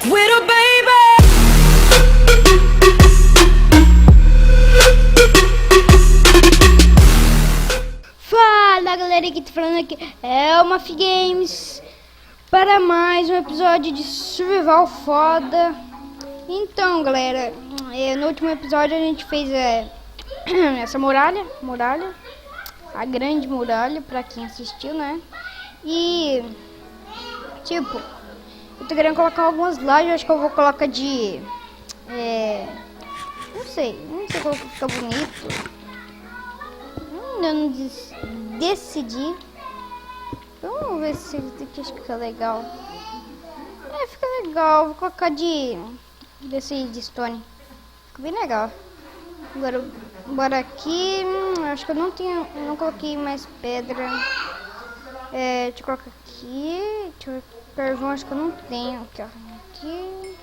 Little baby. Fala galera, que tá falando aqui é o Maf Games para mais um episódio de Survival Foda. Então galera, no último episódio a gente fez essa muralha, a grande muralha, pra quem assistiu, né? E tipo, eu tô querendo colocar algumas lajes, acho que eu vou colocar de não sei qual que fica bonito. Eu não decidi. Vamos ver se aqui fica legal. Fica legal. Vou colocar desse de stone. Fica bem legal. Agora, bora aqui. Acho que eu não coloquei mais pedra. Deixa eu colocar aqui. Deixa eu ver. Carvão, acho que eu não tenho. Aqui.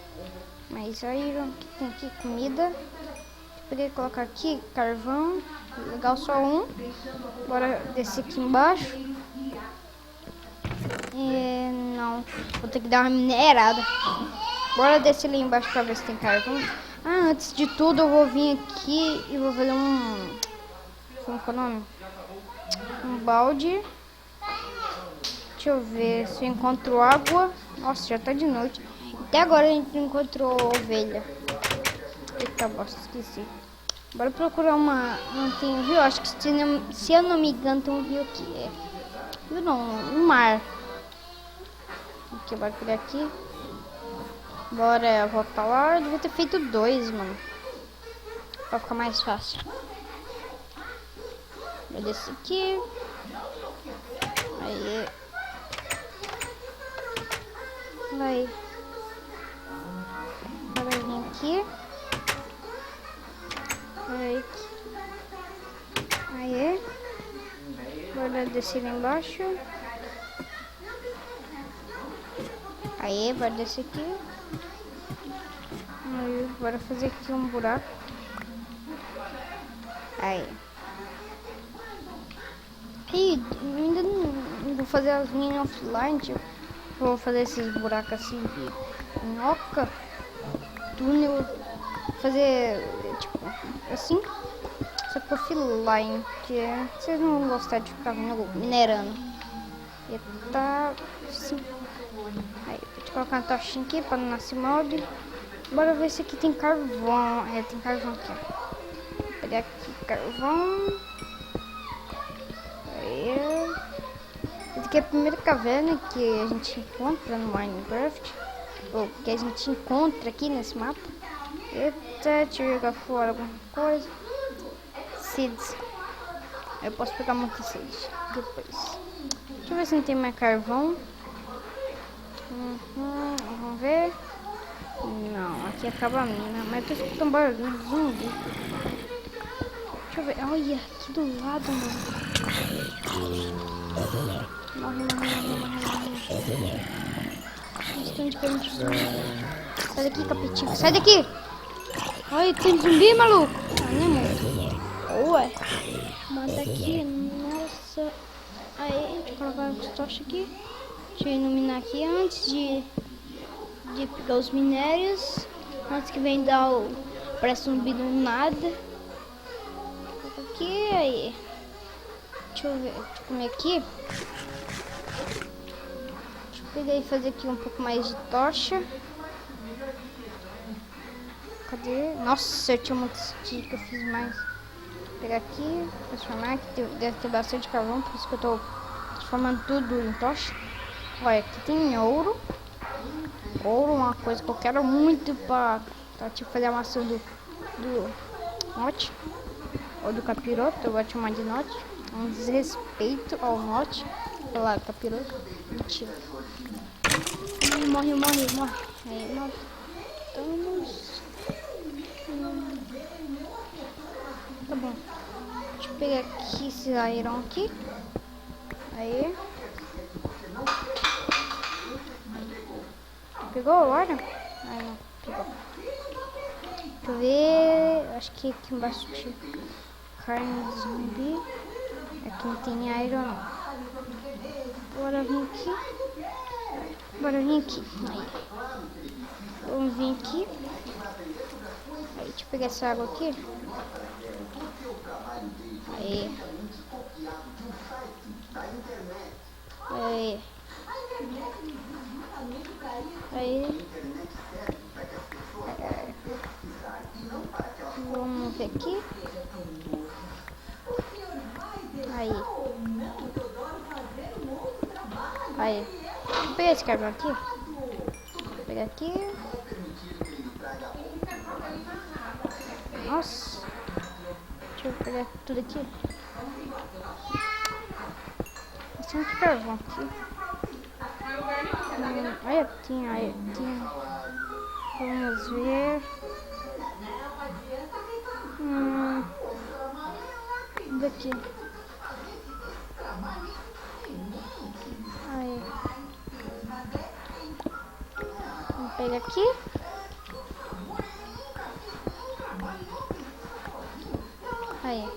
Mas aí, aqui tem aqui comida. Poderia colocar aqui carvão. Legal, só um. Bora descer aqui embaixo. Não, vou ter que dar uma minerada. Bora descer ali embaixo pra ver se tem carvão. Antes de tudo eu vou vir aqui e vou fazer como é o nome? Um balde. Deixa eu ver se eu encontro água. Nossa, já tá de noite. Até agora a gente não encontrou ovelha. Eita bosta, esqueci. Bora procurar não tem rio, acho que se eu não me engano tem um rio aqui. Rio não, um mar. Aqui, bora pegar aqui. Bora voltar lá. Eu devia ter feito 2, mano. Pra ficar mais fácil. Vou descer aqui. Aí. Vai. Bora vir aqui. Aí. Bora descer lá embaixo. Aí, bora descer aqui. Aí, bora fazer aqui um buraco. Aí. E ainda não vou fazer as minhas offline, tipo. Vou fazer esses buracos assim de minhoca. Túnel. Fazer tipo assim. Só que offline, que vocês não vão gostar de ficar minerando. E tá assim. Aí, deixa eu colocar uma tochinha aqui para não nascer molde. Bora ver se aqui tem carvão. Tem carvão aqui, ó. Vou pegar aqui carvão. Aí. Essa aqui é a primeira caverna que a gente encontra no Minecraft. Ou que a gente encontra aqui nesse mapa. Eita, deixa eu jogar fora alguma coisa. Seeds. Eu posso pegar muitos seeds depois. Deixa eu ver se não tem mais carvão. Vamos ver. Não, aqui acaba a mina. Mas eu tô escutando barulho de zumbi. Deixa eu ver. Olha, aqui do lado, mano. Morre. Onde que a gente vai? Sai daqui, capetinho. Sai daqui! Olha, tem zumbi, maluco. Não é muito. Ué. Manda aqui. Nossa. Aí, deixa eu colocar os tochas aqui. Deixa eu iluminar aqui antes de pegar os minérios. Antes que vem dar parece um zumbi do nada. Aqui, aí. Deixa eu ver. Deixa eu comer aqui. Deixa eu pegar e fazer aqui um pouco mais de tocha. Cadê? Nossa, eu tinha muitos que eu fiz mais. Vou pegar aqui, transformar aqui. Deve ter bastante carvão, por isso que eu tô transformando tudo em tocha. Olha, aqui tem ouro. Ouro, uma coisa que eu quero muito pra tipo, fazer a maçã do note. Ou do capiroto, eu vou chamar de note. Um desrespeito ao note. Olha lá, capiroto. Mentira. Morre. Aí, morre. Estamos. Tá bom. Deixa eu pegar aqui esse iron aqui. Aí. Pegou o iron? Ai, não. Pegou. Deixa eu ver. Acho que aqui embaixo tinha carne de zumbi. Aqui não tem iron, não. Bora vir aqui. Aí. aqui. Aí, deixa eu pegar essa água aqui. Aí. Aí. Aí. Vamos ver aqui. Aí. Aí. Vou pegar esse carvão aqui. Vou pegar aqui. Nossa. Deixa eu pegar tudo aqui. Tem muito carvão aqui. Aí tinha. Vamos ver. Daqui. Aí. Vamos pegar aqui. Aí.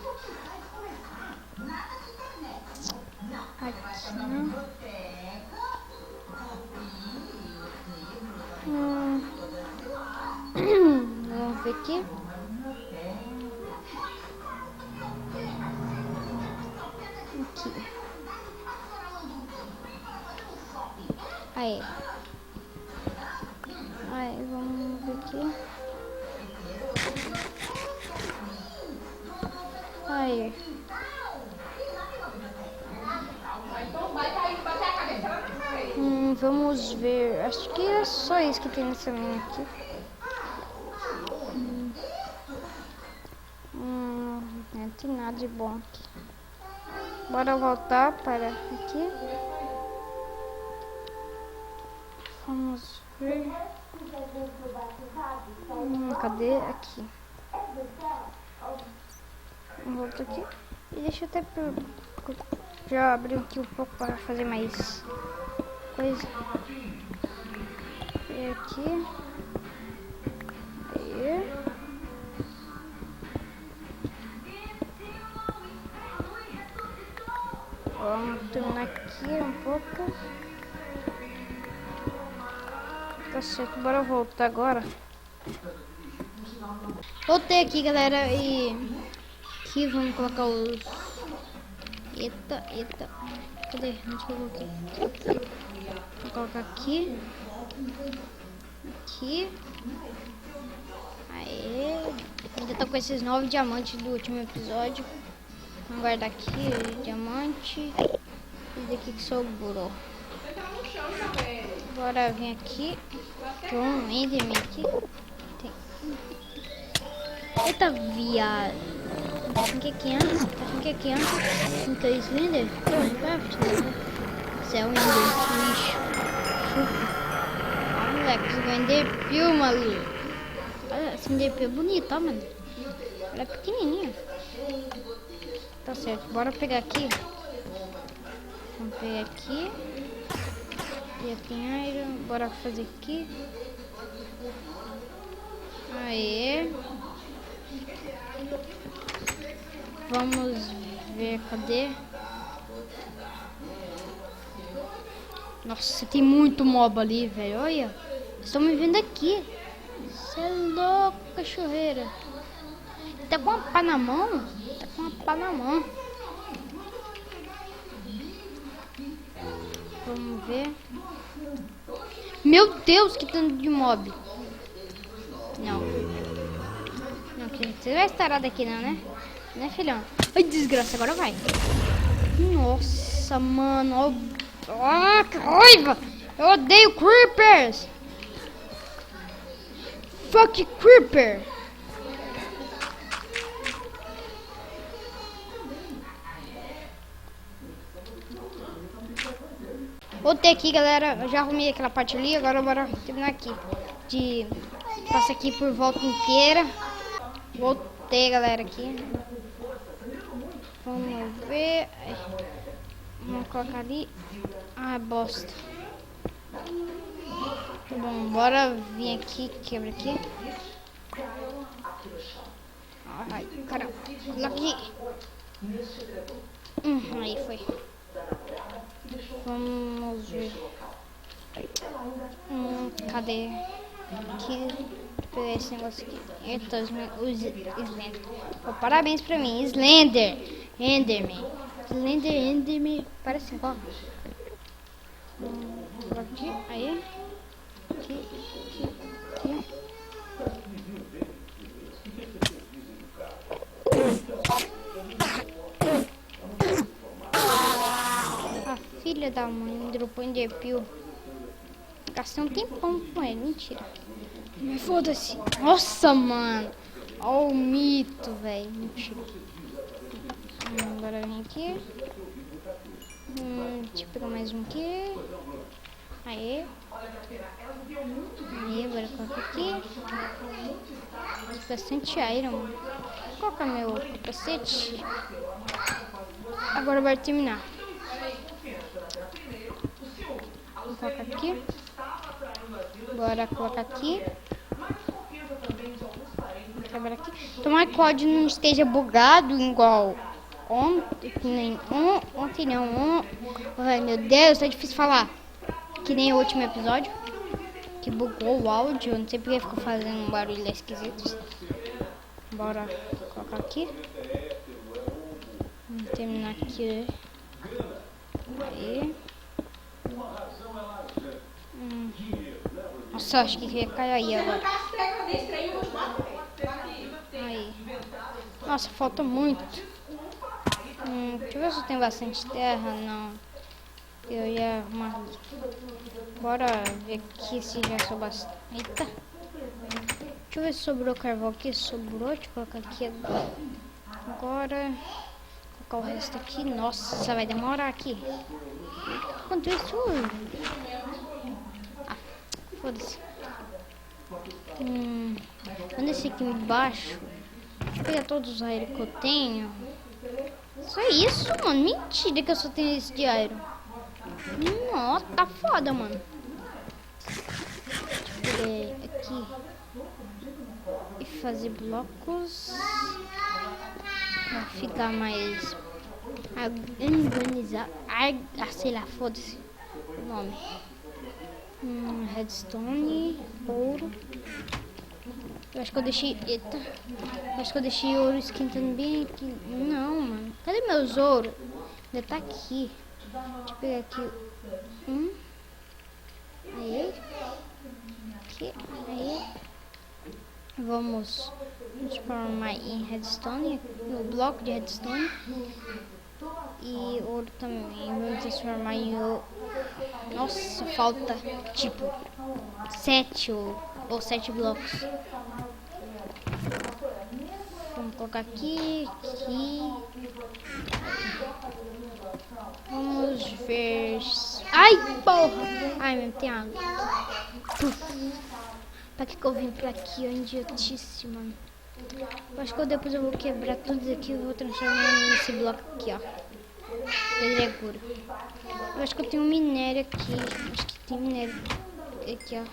Aqui, né? Vamos ver aqui. Aqui. Aí. Aí, vamos ver aqui. Aí. Vamos ver. Acho que é só isso que tem nessa linha aqui. Não tem nada de bom aqui. Bora voltar para aqui. Vamos ver. Cadê? Aqui. Volto aqui. E deixa eu até já abrir aqui um pouco para fazer mais coisa. E aqui. Aí. Vamos terminar aqui um pouco. Tá certo, bora voltar agora. Voltei aqui, galera, e aqui vamos colocar os... Eita. Cadê? Onde que eu coloquei? Aqui. Vou colocar aqui. Aqui. Aê. Ainda tô com esses 9 diamantes do último episódio. Vamos guardar aqui o diamante. Esse daqui que sobrou. Bora vir aqui. Tem um enderman aqui. Eita, viado. Assim que aqui antes. Assim que eles vendem. Isso é um lixo. Ah, moleque, esse enderpeel, maluco. Olha, esse enderpeel é bonito, ó, mano. Ela é pequenininha. Tá certo, bora pegar aqui. Vamos pegar aqui. Já tem iron. Bora fazer aqui. Aê. Vamos ver, cadê? Nossa, tem muito mob ali, velho. Olha. Estão me vendo aqui. Você é louco, cachorreira. Tá com uma pá na mão? Tá com uma pá na mão. Vamos ver. Meu Deus, que tanto de mob. Não, você vai estar daqui não, né? Né, filhão? Ai, desgraça, agora vai. Nossa, mano. Ah, que raiva. Eu odeio creepers. Fuck creeper. Voltei aqui, galera. Eu já arrumei aquela parte ali. Agora bora terminar aqui. Passa aqui por volta inteira. Voltei, galera, aqui. Vamos ver. Vamos colocar ali. Ah, bosta. Tá bom, bora vir aqui. Quebra aqui. Ai, caramba. Aqui. Aí foi. Vamos ver. Cadê? Aqui, pegar esse negócio aqui. Eita, os Slender. Oh, parabéns pra mim, Slender. Enderman. Slender, Enderman. Parece igual. Aqui, aí. Aqui. A filha da mãe dropou em Enderpeel. Gastei um tempão com ele, mentira. Mas foda-se. Nossa, mano. Ó o mito, velho. Mentira. Agora vem aqui. Deixa eu pegar mais um aqui. Aê. Aí, agora coloca aqui. Bastante iron. Vou colocar meu capacete. Agora vai terminar. Vou colocar aqui. Bora colocar aqui. Vou quebrar aqui. Tomara que o áudio não esteja bugado igual ontem. Ontem não. Ai, meu Deus, tá difícil falar. Que nem o último episódio. Que bugou o áudio. Não sei porque ficou fazendo um barulho esquisito. Bora colocar aqui. Vamos terminar aqui. Aí. Nossa, acho que ia cair aí agora. Aí. Nossa, falta muito. Deixa eu ver se tem bastante terra. Não. Eu ia arrumar. Bora ver aqui se já sobrou bastante. Eita. Deixa eu ver se sobrou carvão aqui. Sobrou. Deixa eu colocar aqui agora. Agora. Colocar o resto aqui. Nossa, vai demorar aqui. Enquanto isso. Foda-se. Vamos descer aqui embaixo. Deixa eu pegar todos os iron que eu tenho. Só isso, mano. Mentira que eu só tenho esse de iron. Nossa, tá foda, mano. Deixa eu pegar aqui. E fazer blocos. Pra ficar mais organizado. Sei lá, foda-se o nome. Redstone, ouro. Eu acho que eu deixei. Eita. Eu acho que eu deixei ouro esquentando bem aqui. Não, mano. Cadê meus ouro? Ainda tá aqui. Deixa eu pegar aqui. Aí. Aqui. Aí. Vamos transformar em redstone. No bloco de redstone. E ouro também. Vamos transformar em ouro. Nossa, falta tipo 7 ou 7 blocos. Vamos colocar aqui. Vamos ver. Ai, porra! Ai, meu, tem água. Pra que eu vim pra aqui? É idiotice, mano. Eu acho que depois eu vou quebrar tudo aqui e vou transformar nesse bloco aqui, ó. Pedregulho. Eu acho que eu tenho um minério aqui. Acho que tem minério aqui, ó.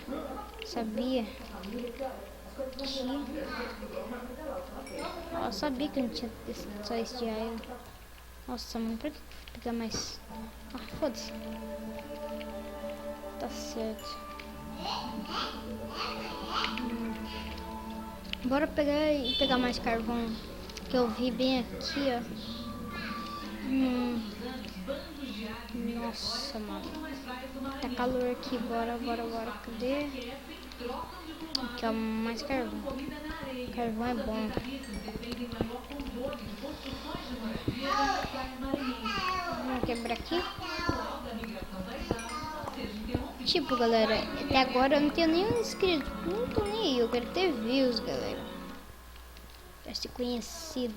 Sabia? Aqui. Eu sabia que não tinha só esse iron. Nossa, mano, pra que pegar mais? Ah, foda-se. Tá certo. Bora pegar mais carvão. Que eu vi bem aqui, ó. Nossa, mano. Tá calor aqui. Bora. Cadê? Aqui, ó, mais carvão. Carvão é bom. Vamos quebrar aqui. Tipo, galera, até agora eu não tenho nenhum inscrito. Não tô nem aí. Eu quero ter views, galera. Pra ser conhecido.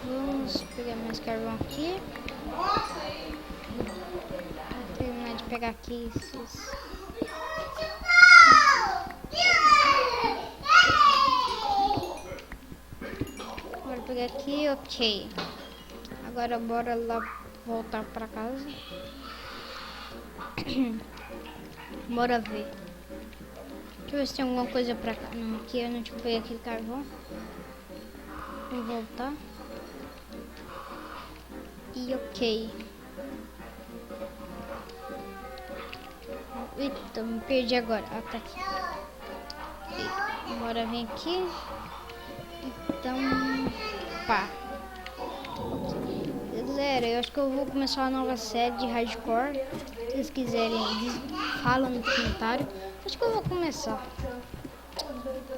Vamos pegar mais carvão aqui. Vou terminar de pegar aqui esses. Bora pegar aqui, ok. Agora bora lá voltar pra casa. Bora ver. Deixa eu ver se tem alguma coisa pra cá. Não, aqui eu não tinha pegar aquele carvão. Vou voltar. E ok. Eita, me perdi agora. Ah, tá aqui. Bora vir aqui. Então, pá. Galera, eu acho que eu vou começar uma nova série de hardcore. Se vocês quiserem, falam no comentário. Acho que eu vou começar.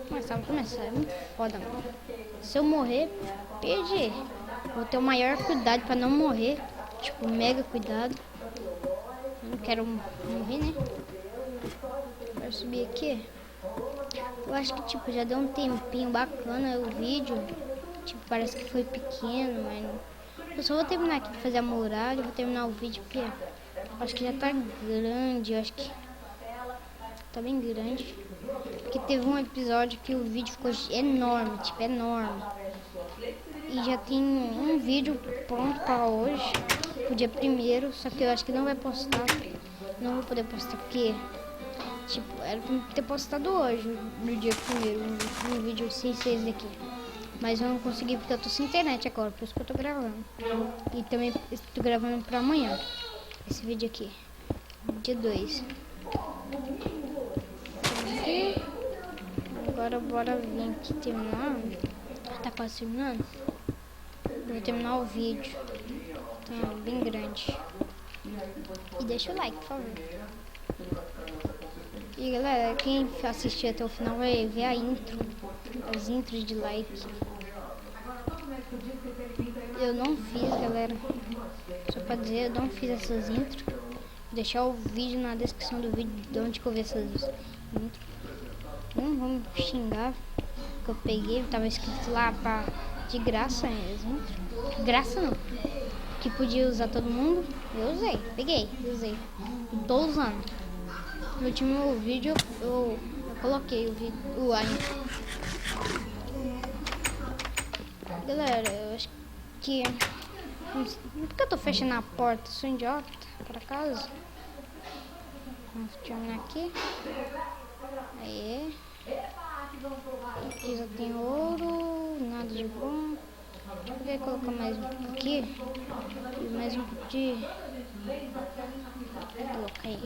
Vou começar. É muito foda, mano. Se eu morrer, perdi. Vou ter o maior cuidado pra não morrer. Tipo, mega cuidado. Eu não quero morrer, né? Vou subir aqui. Eu acho que, tipo, já deu um tempinho bacana o vídeo. Tipo, parece que foi pequeno, mas... Eu só vou terminar aqui de fazer a muralha. Vou terminar o vídeo porque... Acho que já tá grande. Eu acho que... Tá bem grande. Porque teve um episódio que o vídeo ficou enorme. Tipo, enorme. E já tem um vídeo pronto pra hoje. O dia 1º. Só que eu acho que não vai postar. Não vou poder postar porque... Tipo, era pra ter postado hoje, no dia 1º, um vídeo sem ser esse daqui. Mas eu não consegui porque eu tô sem internet agora, por isso que eu tô gravando. E também estou gravando pra amanhã, esse vídeo aqui, dia 2. Agora bora vir aqui terminar. Tá quase terminando. Eu vou terminar o vídeo. Tá bem grande. E deixa o like, por favor. E galera, quem assistir até o final vai ver a intro, as intros de like. Eu não fiz, galera, só pra dizer, eu não fiz essas intros. Vou deixar o vídeo na descrição do vídeo de onde que eu vi essas intros. Não vamos xingar, que eu peguei, tava escrito lá pra, de graça as intros. Graça não, que podia usar todo mundo, eu usei, peguei, usei, tô usando. No último vídeo eu coloquei o vídeo, a intro. Galera, eu acho que... Por que eu tô fechando a porta? Sou idiota, por acaso? Vamos terminar aqui. Aí. Aqui já tem ouro, nada de bom. Vou colocar mais um pouco aqui. E mais um pouco de... Vou colocar aí.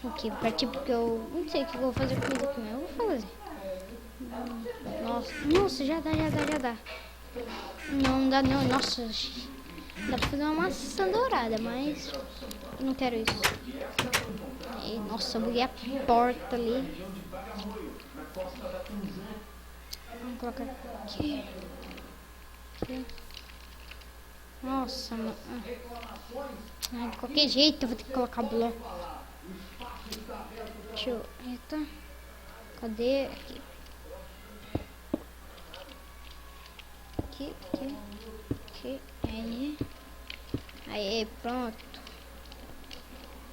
Aqui, partir porque eu não sei o que eu vou fazer com isso aqui, mas eu vou fazer. Nossa, já dá. Não dá não, nossa. Dá pra fazer uma maçã dourada, mas eu não quero isso. E, nossa, eu buguei a porta ali. Vamos colocar aqui. Nossa, mano. De qualquer jeito eu vou ter que colocar bloco. Deixa eu... Eita. Cadê? Aqui. Aí, pronto.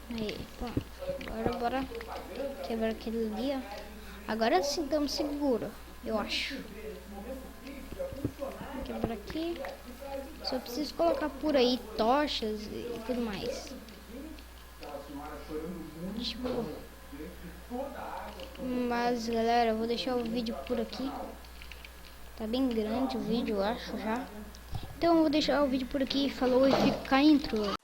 Aí, pronto. Bora quebrar aquele ali, ó. Agora sim estamos seguros, eu acho. Quebrar aqui. Só preciso colocar por aí tochas e tudo mais. Tipo... Mas galera, eu vou deixar o vídeo por aqui. Tá bem grande o vídeo, eu acho já. Então eu vou deixar o vídeo por aqui. Falou e fica a intro.